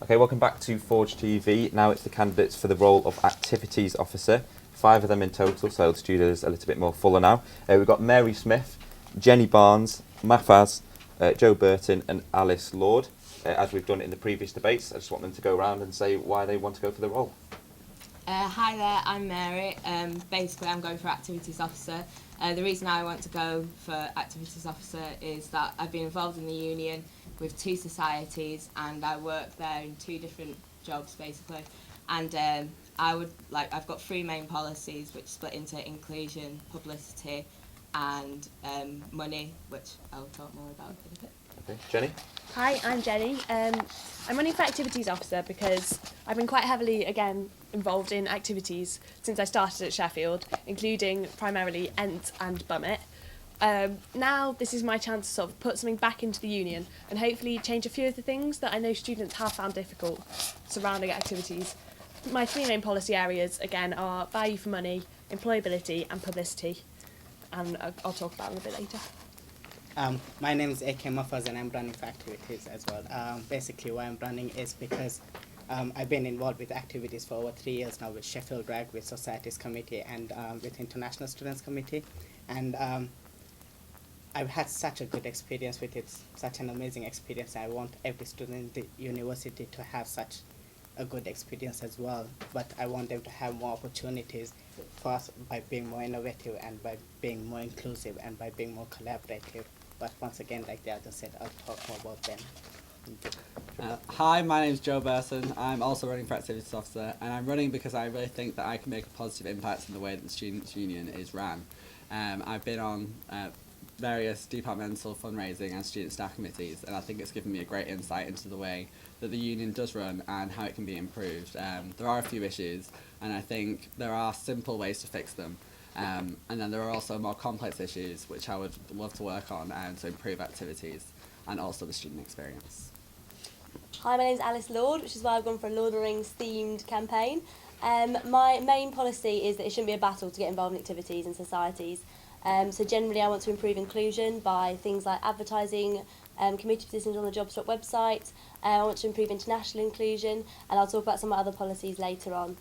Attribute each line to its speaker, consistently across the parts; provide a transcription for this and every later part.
Speaker 1: Okay, welcome back to Forge TV. Now it's the candidates for the role of Activities Officer. 5 of them in total, so the studio is a little bit more fuller now. We've got Mary Smith, Jenny Barnes, Mafaz, Joe Burton and Alice Lord. As we've done in the previous debates, I just want them to go around and say why they want to go for the role.
Speaker 2: Hi there, I'm Mary. Basically, I'm going for Activities Officer. The reason I want to go for Activities Officer is that I've been involved in the union with 2 societies and I work there in 2 different jobs basically. And I've got 3 main policies which split into inclusion, publicity and money, which I'll talk more about in a bit.
Speaker 1: Okay, Jenny?
Speaker 3: Hi, I'm Jenny. I'm running for Activities Officer because I've been quite heavily, again, involved in activities since I started at Sheffield, including primarily Ent and Bummit. Now this is my chance to sort of put something back into the union and hopefully change a few of the things that I know students have found difficult surrounding activities. My 3 main policy areas, again, are value for money, employability and publicity, and I'll talk about them a bit later.
Speaker 4: My name is A.K. Muffaz and I'm running for activities as well. Basically why I'm running is because I've been involved with activities for over 3 years now with Sheffield Rag, with Societies Committee and with International Students Committee. And I've had such a good experience with it, such an amazing experience. I want every student in the university to have such a good experience as well. But I want them to have more opportunities for us by being more innovative and by being more inclusive and by being more collaborative. But once again, like the other said, I'll talk more about them.
Speaker 5: Hi, my name is Joe Burton. I'm also running for Activities Officer, and I'm running because I really think that I can make a positive impact in the way that the Students' Union is ran. I've been on various departmental fundraising and student staff committees, and I think it's given me a great insight into the way that the union does run and how it can be improved. There are a few issues, and I think there are simple ways to fix them. And then there are also more complex issues which I would love to work on to improve activities and also the student experience.
Speaker 6: Hi, my name's Alice Lord, which is why I've gone for a Lord of the Rings themed campaign. My main policy is that it shouldn't be a battle to get involved in activities and societies. So generally I want to improve inclusion by things like advertising committee positions on the Jobstop website. I want to improve international inclusion, and I'll talk about some other policies later on.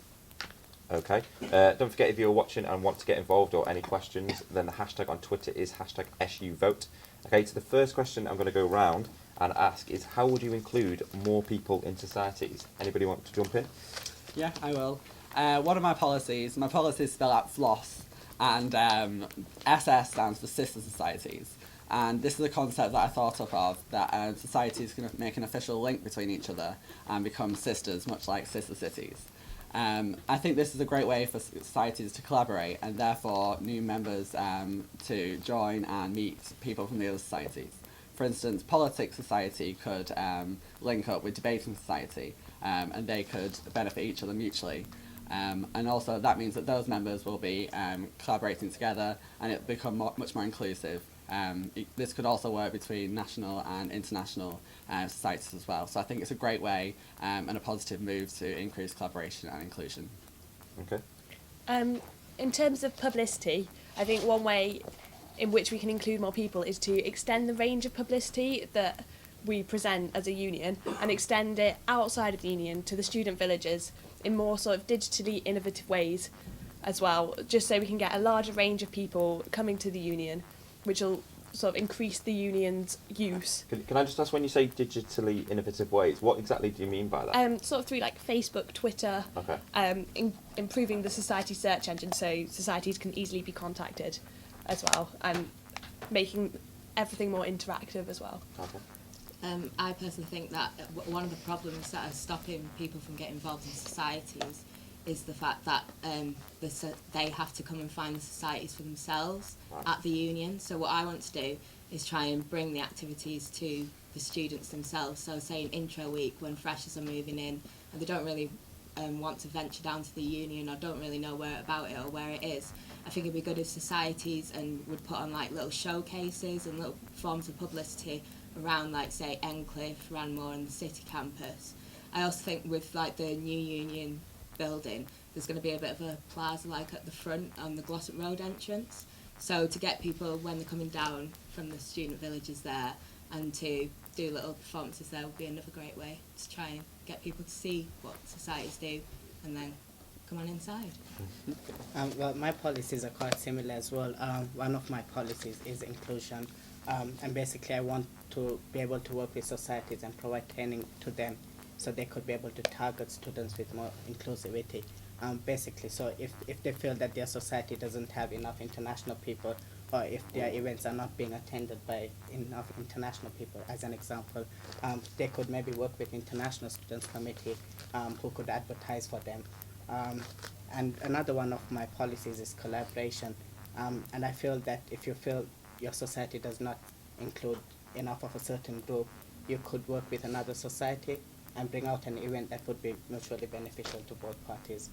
Speaker 1: Okay. Don't forget, if you're watching and want to get involved or any questions, then the hashtag on Twitter is hashtag #SUVote. Okay, so the first question I'm going to go round and ask is, how would you include more people in societies? Anybody want to jump in?
Speaker 5: Yeah, I will. One of my policies spell out FLOSS, and SS stands for Sister Societies. And this is a concept that I thought up of, that societies can make an official link between each other and become sisters, much like sister cities. I think this is a great way for societies to collaborate and therefore new members to join and meet people from the other societies. For instance, Politics Society could link up with Debating Society and they could benefit each other mutually. And also that means that those members will be collaborating together and it will become much more inclusive. This could also work between national and international societies as well. So I think it's a great way and a positive move to increase collaboration and inclusion.
Speaker 1: Okay.
Speaker 3: In terms of publicity, I think one way in which we can include more people is to extend the range of publicity that we present as a union and extend it outside of the union to the student villages in more sort of digitally innovative ways as well, just so we can get a larger range of people coming to the union, which will sort of increase the union's use.
Speaker 1: Can I just ask, when you say digitally innovative ways, what exactly do you mean by that?
Speaker 3: Sort of through like Facebook, Twitter,
Speaker 1: Okay.
Speaker 3: Improving the society search engine so societies can easily be contacted as well, and making everything more interactive as well.
Speaker 1: Okay.
Speaker 2: I personally think that one of the problems that are stopping people from getting involved in societies is the fact that they have to come and find the societies for themselves at the union. So what I want to do is try and bring the activities to the students themselves. So say in intro week when freshers are moving in and they don't really want to venture down to the union or don't really know where about it or where it is, I think it'd be good if societies would put on like little showcases and little forms of publicity around, like say Encliffe, Ranmore and the city campus. I also think with like the new union building, there's going to be a bit of a plaza like at the front on the Glossop Road entrance. So to get people, when they're coming down from the student villages there, and to do little performances there would be another great way to try and get people to see what societies do and then come on inside.
Speaker 4: Well, my policies are quite similar as well. One of my policies is inclusion, and basically I want to be able to work with societies and provide training to them so they could be able to target students with more inclusivity. Basically, so if they feel that their society doesn't have enough international people, or if their events are not being attended by enough international people, as an example, they could maybe work with International Students Committee, who could advertise for them. And another one of my policies is collaboration. And I feel that if you feel your society does not include enough of a certain group, you could work with another society and bring out an event that would be mutually beneficial to both parties.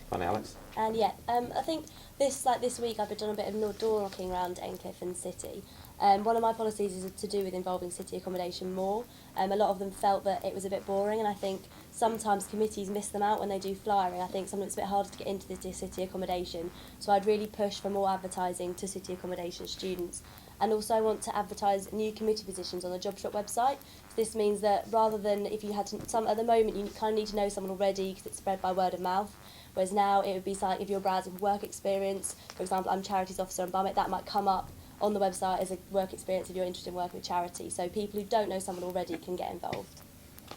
Speaker 1: Funny, Alex.
Speaker 6: And yeah, I think this week I've been doing a bit of door knocking around Endcliffe and City. One of my policies is to do with involving city accommodation more. A lot of them felt that it was a bit boring, and I think sometimes committees miss them out when they do flyering. I think sometimes it's a bit harder to get into the city accommodation, so I'd really push for more advertising to city accommodation students. And also I want to advertise new committee positions on the Job Shop website. So this means that rather than if you had to, at the moment you kind of need to know someone already because it's spread by word of mouth. Whereas now it would be something, if you're browsing for work experience, for example, I'm Charities Officer in Bummit, that might come up on the website as a work experience if you're interested in working with charity. So people who don't know someone already can get involved.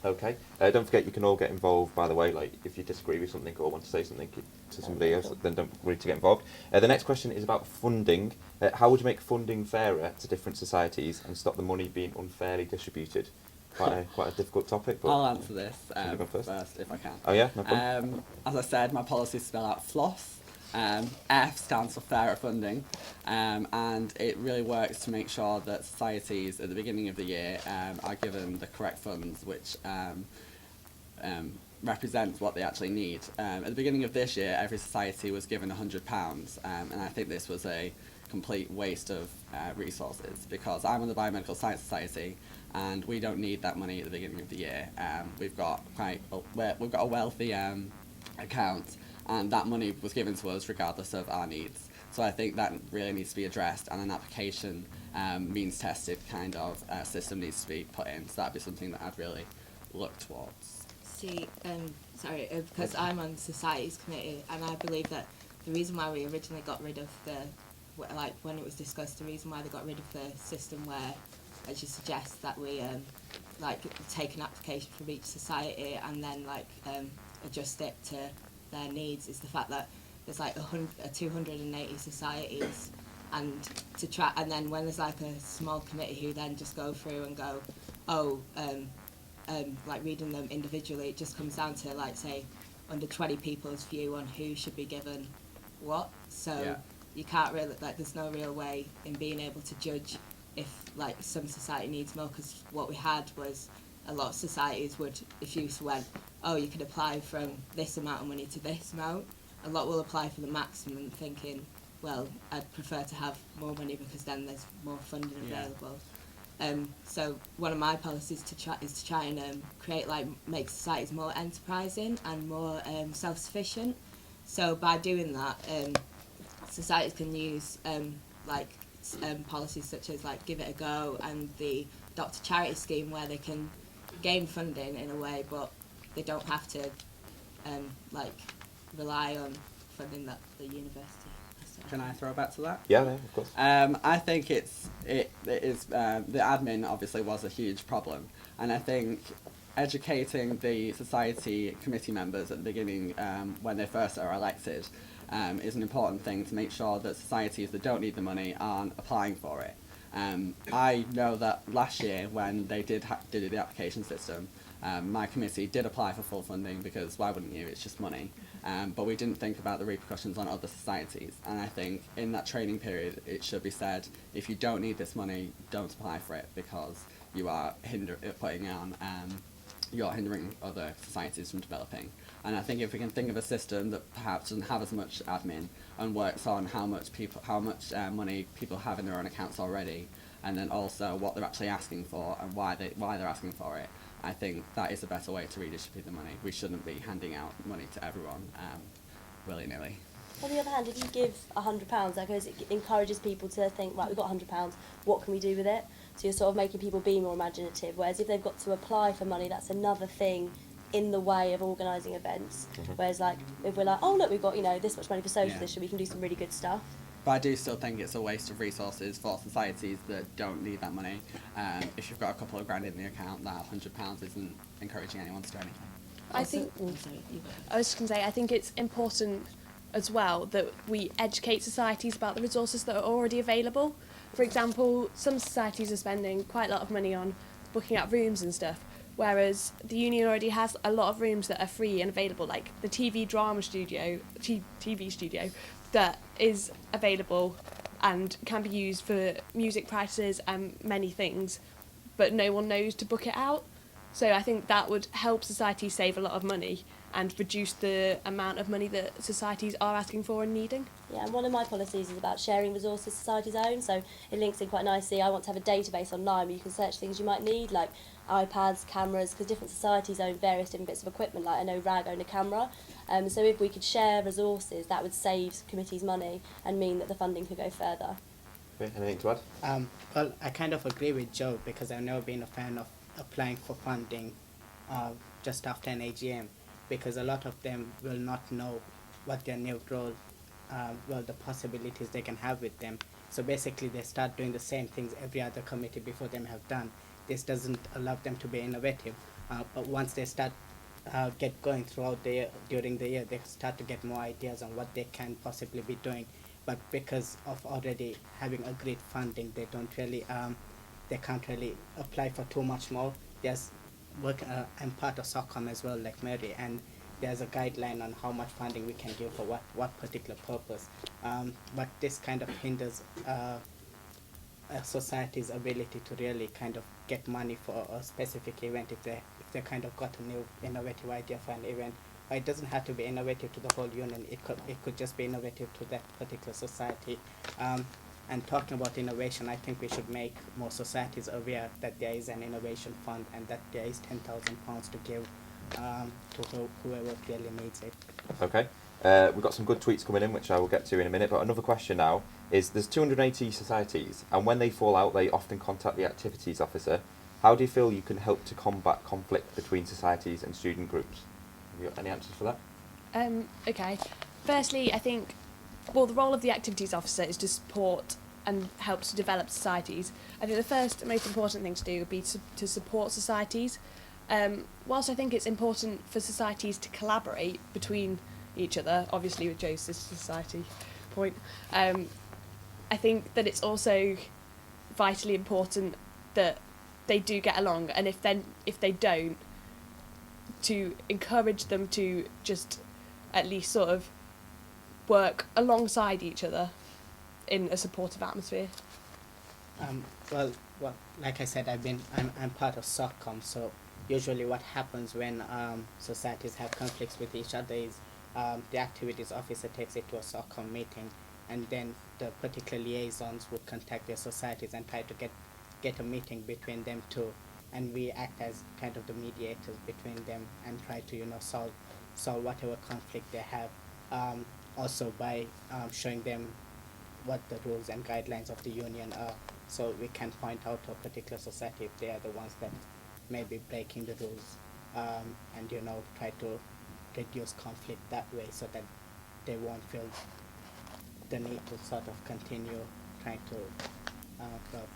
Speaker 1: Okay. Don't forget you can all get involved, by the way. Like, if you disagree with something or want to say something to somebody else, then don't worry to get involved. The next question is about funding. How would you make funding fairer to different societies and stop the money being unfairly distributed? Quite a difficult topic. But
Speaker 5: I'll answer this
Speaker 1: first
Speaker 5: if I can.
Speaker 1: Oh yeah, no problem.
Speaker 5: As I said, my policies spell out FLOSS. F stands for fairer funding, and it really works to make sure that societies at the beginning of the year are given the correct funds, which represents what they actually need. At the beginning of this year, every society was given £100, and I think this was a complete waste of resources because I'm on the Biomedical Science Society, and we don't need that money at the beginning of the year. We've got a wealthy account, and that money was given to us regardless of our needs. So I think that really needs to be addressed, and an application means tested kind of system needs to be put in. So that'd be something that I'd really look towards.
Speaker 2: See, because I'm on the Societies Committee, and I believe that the reason why we originally got rid of when it was discussed, the reason why they got rid of the system where, as you suggest, that we take an application from each society and then adjust it to their needs is the fact that there's 280 societies, and then when there's a small committee who then just go through and go, reading them individually, it just comes down to say under 20 people's view on who should be given what. So
Speaker 5: Yeah.
Speaker 2: You can't really there's no real way in being able to judge if some society needs more, because what we had was a lot of societies would, if you went, you could apply from this amount of money to this amount, a lot will apply for the maximum thinking, well, I'd prefer to have more money because then there's more funding available. So one of my policies is to try and make societies more enterprising and more self-sufficient. So by doing that, societies can use policies such as Give It a Go and the Adopt a Charity scheme, where they can gain funding in a way, but they don't have to rely on funding that the university has to.
Speaker 5: Can I throw back to that?
Speaker 1: Yeah, of course.
Speaker 5: I think it is the admin obviously was a huge problem, and I think educating the society committee members at the beginning when they first are elected is an important thing to make sure that societies that don't need the money aren't applying for it. I know that last year when they did the application system, my committee did apply for full funding because why wouldn't you? It's just money. But we didn't think about the repercussions on other societies. And I think in that training period, it should be said, if you don't need this money, don't apply for it because you are you're hindering other societies from developing. And I think if we can think of a system that perhaps doesn't have as much admin and works on how much money people have in their own accounts already, and then also what they're actually asking for and why they're asking for it, I think that is a better way to redistribute the money. We shouldn't be handing out money to everyone willy-nilly.
Speaker 6: On the other hand, if you give £100, that goes, it encourages people to think, right, we've got £100, what can we do with it? So you're sort of making people be more imaginative. Whereas if they've got to apply for money, that's another thing in the way of organising events. Whereas like if we're like, oh look, we've got this much money for social this year, we can do some really good stuff.
Speaker 5: But I do still think it's a waste of resources for societies that don't need that money. If you've got a couple of grand in the account, that £100 isn't encouraging anyone to do anything.
Speaker 3: I think
Speaker 2: Sorry, you go.
Speaker 3: I was just going to say, I think it's important as well that we educate societies about the resources that are already available. For example, some societies are spending quite a lot of money on booking out rooms and stuff, whereas the union already has a lot of rooms that are free and available, like the TV studio that is available and can be used for music practices and many things, but no one knows to book it out. So I think that would help society save a lot of money and reduce the amount of money that societies are asking for and needing.
Speaker 6: Yeah, and one of my policies is about sharing resources societies own, so it links in quite nicely. I want to have a database online where you can search things you might need, like iPads, cameras, because different societies own various different bits of equipment, like I know RAG own a camera. So if we could share resources, that would save committees money and mean that the funding could go further.
Speaker 1: Okay, anything to add?
Speaker 4: Well, I kind of agree with Joe because I've never been a fan of applying for funding just after an AGM, because a lot of them will not know what their new role, the possibilities they can have with them. So basically they start doing the same things every other committee before them have done. This doesn't allow them to be innovative, but once they start get going throughout the year, during the year, they start to get more ideas on what they can possibly be doing. But because of already having agreed funding, they don't really, they can't really apply for too much more. There's I'm part of SOCOM as well, like Mary, and there's a guideline on how much funding we can give for what particular purpose. But this kind of hinders a society's ability to really kind of get money for a specific event if they kind of got a new innovative idea for an event. But it doesn't have to be innovative to the whole union. It could just be innovative to that particular society. And talking about innovation, I think we should make more societies aware that there is an innovation fund and that there is £10,000 to give to whoever really needs it.
Speaker 1: Okay. We've got some good tweets coming in, which I will get to in a minute. But another question now is: there's 280 societies, and when they fall out, they often contact the activities officer. How do you feel you can help to combat conflict between societies and student groups? Have you got any answers for that?
Speaker 3: Okay. Firstly, I think, well, the role of the activities officer is to support and help to develop societies. I think the first most important thing to do would be to support societies. Whilst I think it's important for societies to collaborate between each other, obviously with Joe's sister society point, I think that it's also vitally important that they do get along, and if they don't, to encourage them to just at least sort of work alongside each other in a supportive atmosphere.
Speaker 4: Well, like I said, I'm part of SOCOM, so usually what happens when societies have conflicts with each other is the activities officer takes it to a SOCOM meeting, and then the particular liaisons would contact their societies and try to get a meeting between them two, and we act as kind of the mediators between them and try to solve whatever conflict they have. Also by showing them what the rules and guidelines of the union are, so we can point out to a particular society if they are the ones that may be breaking the rules, and try to reduce conflict that way so that they won't feel the need to sort of continue trying to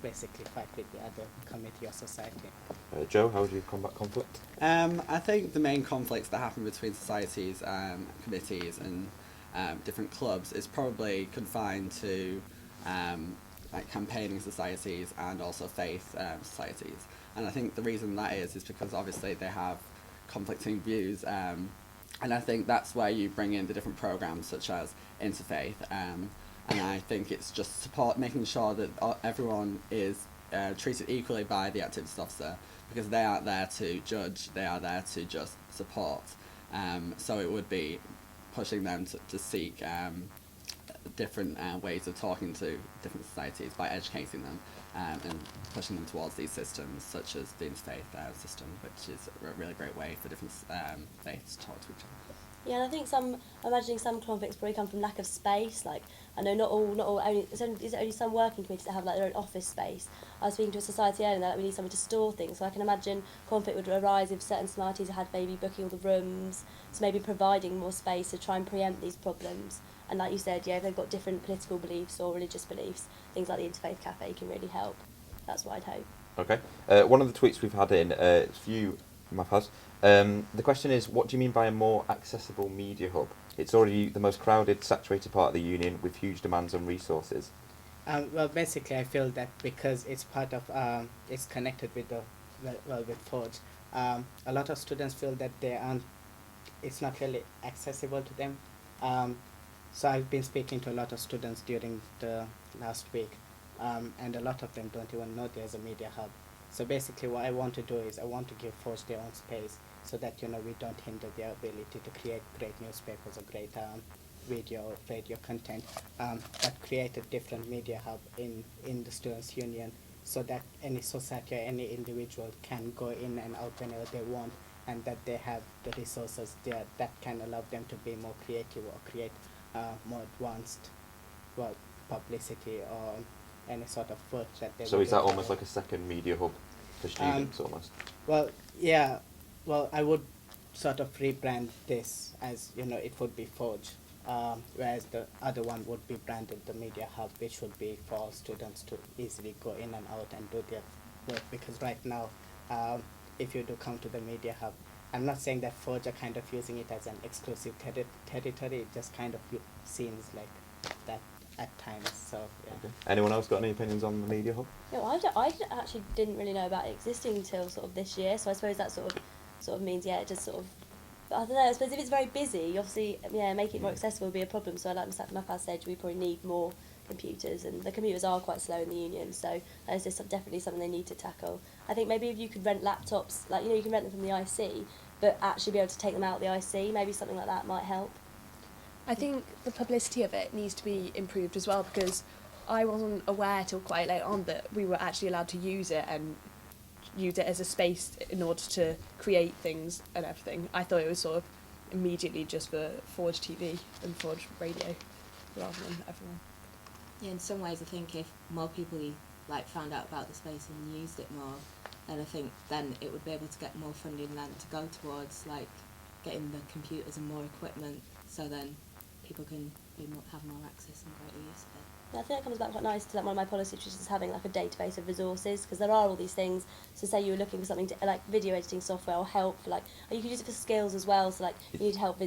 Speaker 4: basically fight with the other committee or society.
Speaker 1: Joe, how would you combat conflict?
Speaker 5: I think the main conflicts that happen between societies, committees and different clubs is probably confined to like campaigning societies and also faith societies. And I think the reason that is because obviously they have conflicting views, and I think that's where you bring in the different programs such as interfaith, and I think it's just making sure that everyone is treated equally by the activities officer, because they aren't there to judge, they are there to just support. So it would be pushing them to seek different ways of talking to different societies by educating them and pushing them towards these systems, such as the interfaith system, which is a really great way for different faiths to talk to each other.
Speaker 6: Yeah, and I think I'm imagining some conflicts probably come from lack of space. Like, I know not all only, is it only some working committees that have like their own office space. I was speaking to a society earlier and they're like, we need somewhere to store things. So I can imagine conflict would arise if certain societies had maybe booking all the rooms, so maybe providing more space to try and preempt these problems. And like you said, yeah, if they've got different political beliefs or religious beliefs, things like the Interfaith Cafe can really help. That's what I'd hope.
Speaker 1: Okay. One of the tweets we've had in, it's for you, Mafaz. The question is, what do you mean by a more accessible media hub? It's already the most crowded, saturated part of the union with huge demands on resources.
Speaker 4: Well, basically, I feel that because it's part of, it's connected with the, with Forge. A lot of students feel that they aren't, it's not really accessible to them. So I've been speaking to a lot of students during the last week, and a lot of them don't even know there's a media hub. So basically, what I want to do is I want to give Forge their own space so that we don't hinder their ability to create great newspapers or great video or radio content, but create a different media hub in the students' union so that any society or any individual can go in and out whenever they want, and that they have the resources there that can allow them to be more creative or create more advanced publicity or any sort of work that they
Speaker 1: So
Speaker 4: would
Speaker 1: is that
Speaker 4: do.
Speaker 1: almost like a second media hub for students, almost?
Speaker 4: Well, yeah. Well, I would sort of rebrand this as, it would be Forge, whereas the other one would be branded the Media Hub, which would be for students to easily go in and out and do their work. Because right now, if you do come to the Media Hub, I'm not saying that Forge are kind of using it as an exclusive territory. It just kind of seems like that at times. So yeah.
Speaker 1: Okay. Anyone else got any opinions on the media hub?
Speaker 6: No, actually didn't really know about it existing until sort of this year. So I suppose that sort of means, yeah, it just sort of. But I don't know. I suppose if it's very busy, obviously, yeah, making it more accessible would be a problem. So like Mafaz said, we probably need more computers, and the computers are quite slow in the union. So that is just definitely something they need to tackle. I think maybe if you could rent laptops, like you can rent them from the IC, but actually be able to take them out of the IC, maybe something like that might help.
Speaker 3: I think the publicity of it needs to be improved as well, because I wasn't aware till quite late on that we were actually allowed to use it and use it as a space in order to create things and everything. I thought it was sort of immediately just for Forge TV and Forge Radio rather than everyone.
Speaker 2: Yeah, in some ways I think if more people found out about the space and used it more, then I think then it would be able to get more funding then to go towards getting the computers and more equipment, so then people can have more access and greater use of it.
Speaker 6: Yeah, I think that comes back quite nice to one of my policies, which is having a database of resources, because there are all these things. So say you were looking for something like video editing software or help for or you could use it for skills as well. So you need help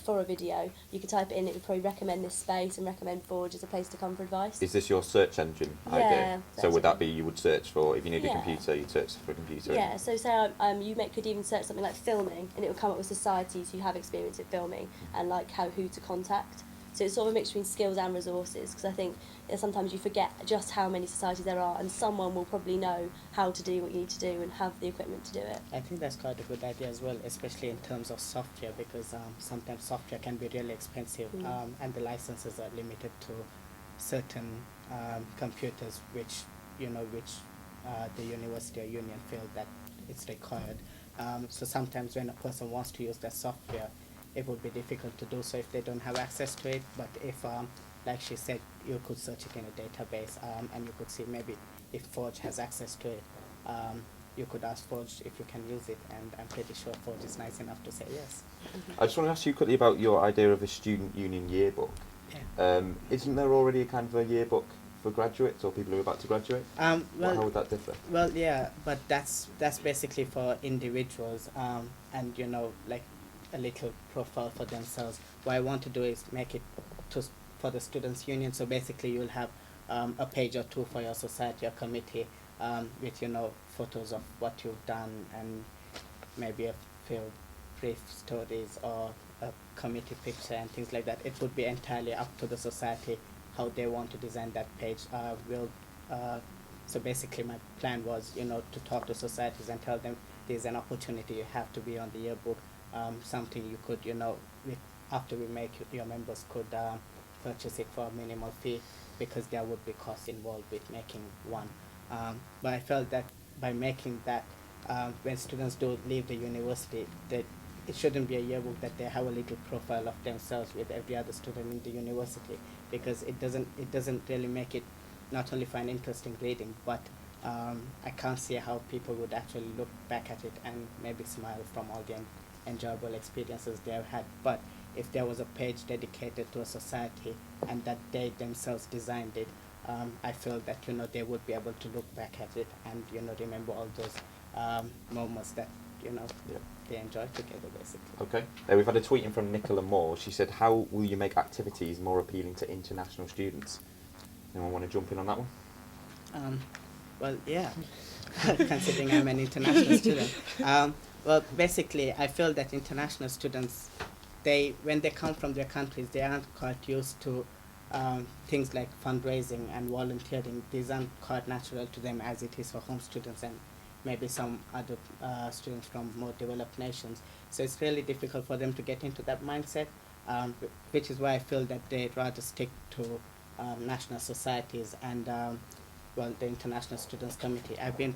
Speaker 6: for a video, you could type it in, it would probably recommend this space and recommend Forge as a place to come for advice.
Speaker 1: Is this your search engine idea?
Speaker 6: Yeah.
Speaker 1: So would that be you would search for, if you need a
Speaker 6: Yeah.
Speaker 1: computer, you'd search for a computer?
Speaker 6: Yeah, so say you could even search something like filming, and it would come up with societies who have experience in filming and who to contact. So it's sort of a mix between skills and resources, because I think sometimes you forget just how many societies there are, and someone will probably know how to do what you need to do and have the equipment to do it.
Speaker 4: I think that's quite a good idea as well, especially in terms of software, because sometimes software can be really expensive, and the licenses are limited to certain computers, which the university or union feel that it's required. So sometimes when a person wants to use that software, it would be difficult to do so if they don't have access to it. But if, like she said, you could search it in a database, and you could see maybe if Forge has access to it, you could ask Forge if you can use it, and I'm pretty sure Forge is nice enough to say yes.
Speaker 1: I just want to ask you quickly about your idea of a student union yearbook.
Speaker 4: Yeah.
Speaker 1: Isn't there already a kind of a yearbook for graduates or people who are about to graduate? How would that differ?
Speaker 4: Well, yeah, but that's basically for individuals, and a little profile for themselves. What I want to do is make it for the students' union. So basically, you'll have a page or two for your society or committee, with photos of what you've done and maybe a few brief stories or a committee picture and things like that. It would be entirely up to the society how they want to design that page. So basically, my plan was to talk to societies and tell them there's an opportunity, you have to be on the yearbook. Something you could, after we make your members could purchase it for a minimal fee, because there would be costs involved with making one. But I felt that by making that, when students do leave the university, it shouldn't be a yearbook that they have a little profile of themselves with every other student in the university, because it doesn't really make it not only find interesting reading, but I can't see how people would actually look back at it and maybe smile from all the enjoyable experiences they have had. But if there was a page dedicated to a society and that they themselves designed it, I feel that they would be able to look back at it and remember all those moments that
Speaker 1: Yeah.
Speaker 4: they enjoy together, basically.
Speaker 1: Okay. We've had a tweet in from Nicola Moore. She said, "How will you make activities more appealing to international students?" Anyone want to jump in on that one?
Speaker 4: Well, yeah, considering I'm an international student. Well, basically, I feel that international students, when they come from their countries, they aren't quite used to things like fundraising and volunteering. These aren't quite natural to them as it is for home students and maybe some other students from more developed nations. So it's really difficult for them to get into that mindset, which is why I feel that they'd rather stick to national societies and the International Students Committee. I was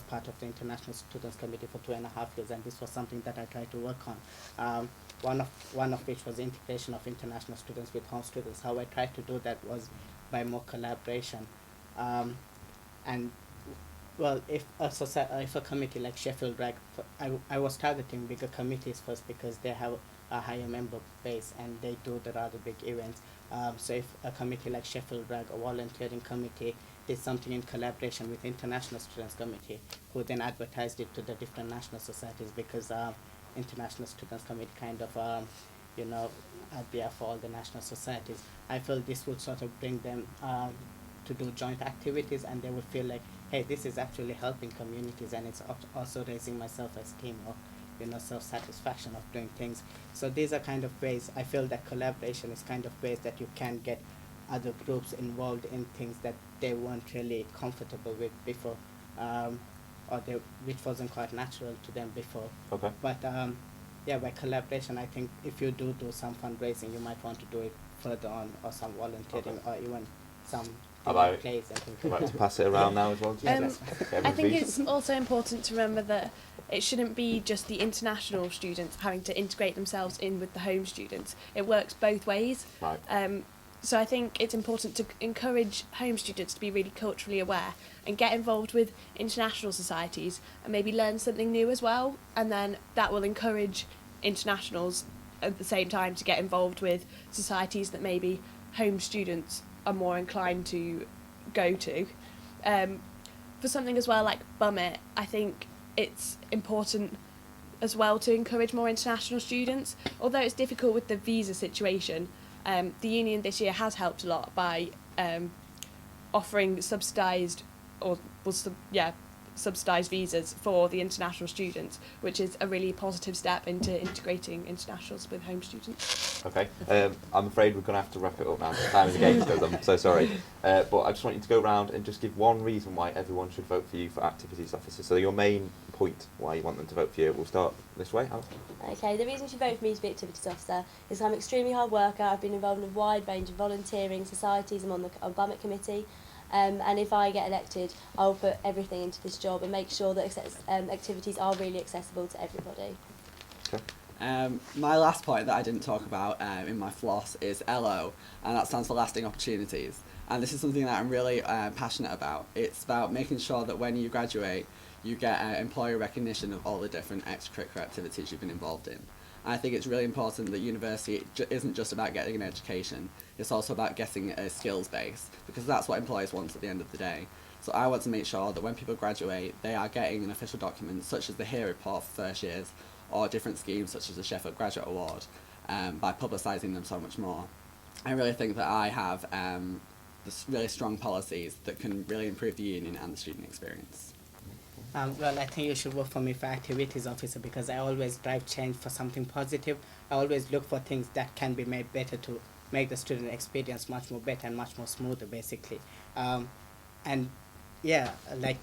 Speaker 4: part of the International Students Committee for 2.5 years, and this was something that I tried to work on. One of which was the integration of international students with home students. How I tried to do that was by more collaboration, and well, if a committee like Sheffield Rag, I was targeting bigger committees first because they have a higher member base and they do the rather big events. So if a committee like Sheffield Rag, a volunteering committee, did something in collaboration with International Students Committee, who then advertised it to the different national societies, because International Students Committee kind of are there for all the national societies. I feel this would sort of bring them to do joint activities, and they would feel like, hey, this is actually helping communities, and it's also raising my self-esteem or self-satisfaction of doing things. So these are kind of ways, I feel that collaboration is kind of ways that you can get other groups involved in things that they weren't really comfortable with before, which wasn't quite natural to them before.
Speaker 1: Okay.
Speaker 4: But by collaboration, I think if you do some fundraising, you might want to do it further on, or some volunteering, or even some plays and things.
Speaker 1: I'd like to pass it around now as well.
Speaker 3: I think it's also important to remember that it shouldn't be just the international students having to integrate themselves in with the home students. It works both ways.
Speaker 1: Right.
Speaker 3: So I think it's important to encourage home students to be really culturally aware and get involved with international societies and maybe learn something new as well. And then that will encourage internationals at the same time to get involved with societies that maybe home students are more inclined to go to. For something as well like Bummit, I think it's important as well to encourage more international students. Although it's difficult with the visa situation, the union this year has helped a lot by offering subsidised visas for the international students, which is a really positive step into integrating internationals with home students.
Speaker 1: Okay, I'm afraid we're going to have to wrap it up now. Time is against us, I'm so sorry. But I just want you to go around and just give one reason why everyone should vote for you for activities officer. So your main point why you want them to vote for you. We'll start this way, Alice.
Speaker 6: Okay, the reason you should vote for me to be activities officer is I'm an extremely hard worker. I've been involved in a wide range of volunteering societies. I'm on the Bummit committee. And if I get elected, I'll put everything into this job and make sure that activities are really accessible to everybody.
Speaker 1: Okay.
Speaker 5: My last point that I didn't talk about in my floss is LO, and that stands for Lasting Opportunities. And this is something that I'm really passionate about. It's about making sure that when you graduate, you get employer recognition of all the different extracurricular activities you've been involved in. I think it's really important that university isn't just about getting an education, it's also about getting a skills base, because that's what employers want at the end of the day. So I want to make sure that when people graduate, they are getting an official document such as the HERE report for first years, or different schemes such as the Sheffield Graduate Award, by publicising them so much more. I really think that I have really strong policies that can really improve the union and the student experience.
Speaker 4: Well, I think you should work for me for activities officer, because I always drive change for something positive. I always look for things that can be made better to make the student experience much more better and much more smoother, basically. And yeah, like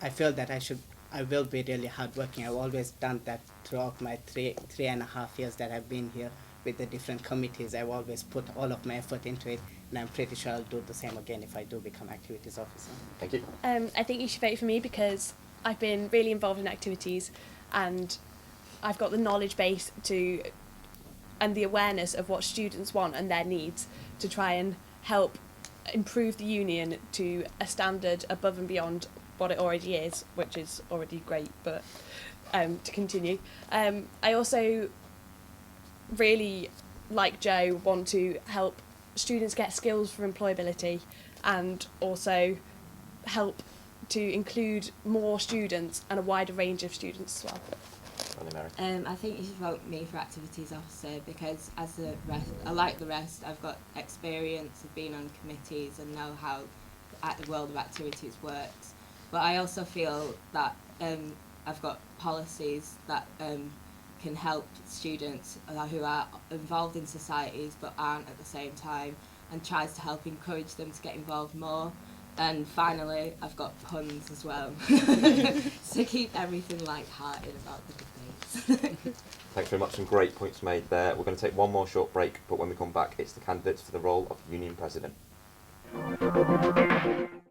Speaker 4: I feel that I will be really hardworking. I've always done that throughout my 3.5 years that I've been here with the different committees. I've always put all of my effort into it, and I'm pretty sure I'll do the same again if I do become activities officer.
Speaker 1: Thank you.
Speaker 3: I think you should vote for me because I've been really involved in activities, and I've got the knowledge base to and the awareness of what students want and their needs to try and help improve the union to a standard above and beyond what it already is, which is already great, but to continue. I also really, like Joe, want to help students get skills for employability and also help to include more students and a wider range of students as well.
Speaker 1: Mary.
Speaker 2: I think you should vote me for activities officer because, as the rest, I like the rest. I've got experience of being on committees and know how the world of activities works. But I also feel that I've got policies that can help students who are involved in societies but aren't at the same time, and tries to help encourage them to get involved more. And finally, I've got puns as well. So keep everything light-hearted about the debates.
Speaker 1: Thanks very much, some great points made there. We're going to take one more short break, but when we come back, it's the candidates for the role of Union President.